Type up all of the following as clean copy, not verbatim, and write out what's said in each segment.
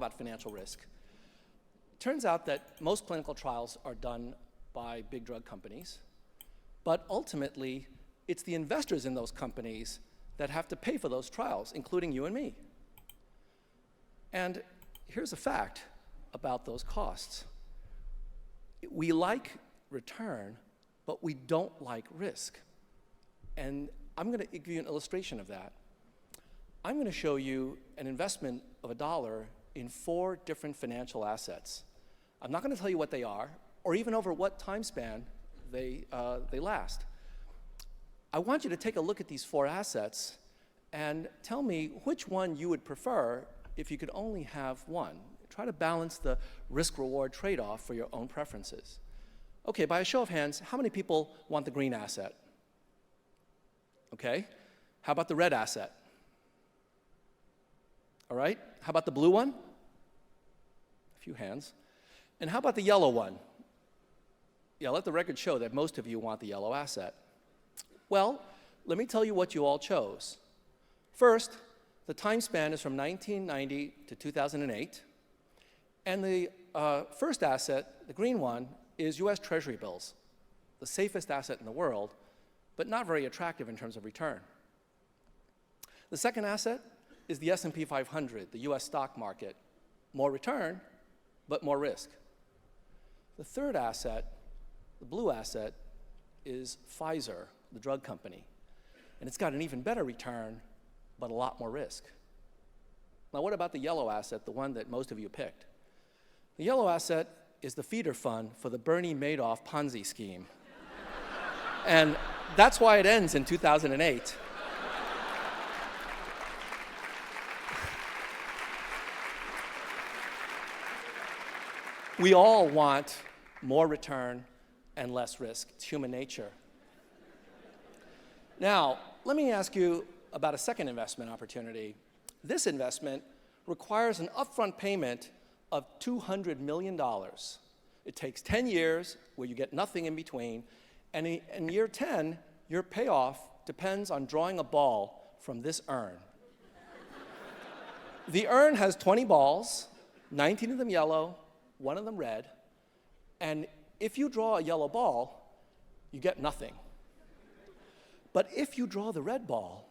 about financial risk. Turns out that most clinical trials are done by big drug companies, but ultimately, it's the investors in those companies that have to pay for those trials, including you and me. And here's a fact about those costs. We like return, but we don't like risk. And I'm going to give you an illustration of that. I'm going to show you an investment of $1 in 4 different financial assets. I'm not going to tell you what they are, or even over what time span they last. I want you to take a look at these 4 assets and tell me which one you would prefer if you could only have one. Try to balance the risk-reward trade-off for your own preferences. Okay, by a show of hands, how many people want the green asset? Okay, how about the red asset? All right, how about the blue one? A few hands. And how about the yellow one? Yeah, let the record show that most of you want the yellow asset. Well, let me tell you what you all chose. First, the time span is from 1990 to 2008. And the first asset, the green one, is US Treasury bills, the safest asset in the world, but not very attractive in terms of return. The second asset is the S&P 500, the US stock market. More return, but more risk. The third asset, the blue asset, is Pfizer, the drug company. And it's got an even better return, but a lot more risk. Now, what about the yellow asset, the one that most of you picked? The yellow asset is the feeder fund for the Bernie Madoff Ponzi scheme. And that's why it ends in 2008. We all want more return and less risk. It's human nature. Now, let me ask you about a second investment opportunity. This investment requires an upfront payment of $200 million. It takes 10 years where you get nothing in between, and in year 10, your payoff depends on drawing a ball from this urn. The urn has 20 balls, 19 of them yellow, 1 of them red, and if you draw a yellow ball, you get nothing. But if you draw the red ball,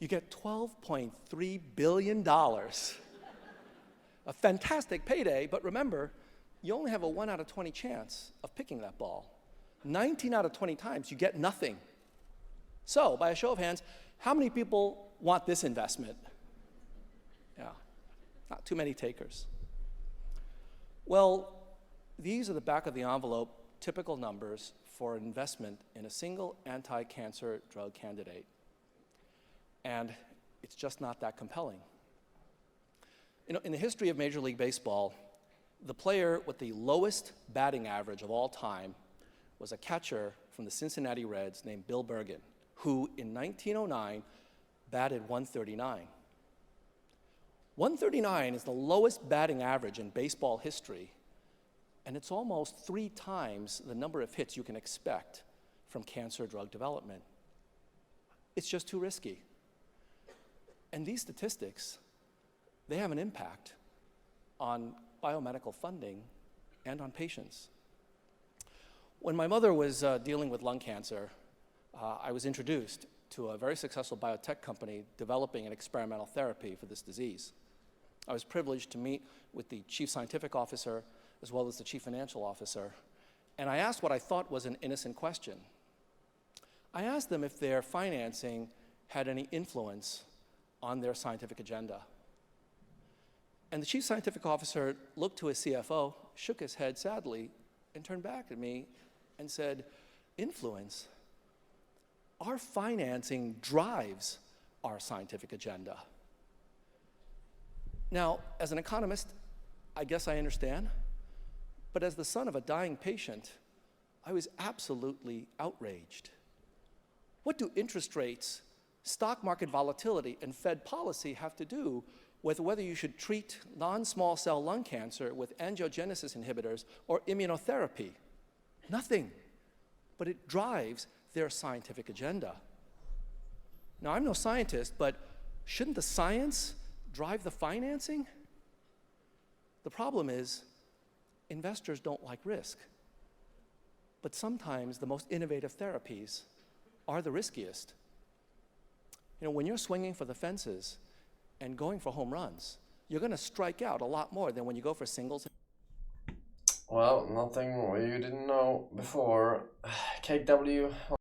you get $12.3 billion. A fantastic payday, but remember, you only have a 1 out of 20 chance of picking that ball. 19 out of 20 times, you get nothing. So, by a show of hands, how many people want this investment? Yeah, not too many takers. Well, these are the back of the envelope typical numbers for an investment in a single anti-cancer drug candidate. And it's just not that compelling. You know, in the history of Major League Baseball, the player with the lowest batting average of all time was a catcher from the Cincinnati Reds named Bill Bergen, who in 1909 batted 139. 139 is the lowest batting average in baseball history, and it's almost 3 times the number of hits you can expect from cancer drug development. It's just too risky. And these statistics, they have an impact on biomedical funding and on patients. When my mother was dealing with lung cancer, I was introduced to a very successful biotech company developing an experimental therapy for this disease. I was privileged to meet with the chief scientific officer as well as the chief financial officer, and I asked what I thought was an innocent question. I asked them if their financing had any influence on their scientific agenda. And the chief scientific officer looked to his CFO, shook his head sadly, and turned back at me and said, "Influence? Our financing drives our scientific agenda." Now, as an economist, I guess I understand, but as the son of a dying patient, I was absolutely outraged. What do interest rates, stock market volatility, and Fed policy have to do with whether you should treat non-small cell lung cancer with angiogenesis inhibitors or immunotherapy? Nothing, but it drives their scientific agenda. Now, I'm no scientist, but shouldn't the science drive the financing? problem is investors don't like risk. But sometimes the most innovative therapies are the riskiest. You know, when you're swinging for the fences and going for home runs, you're going to strike out a lot more than when you go for singles. Well, nothing you didn't know before. KW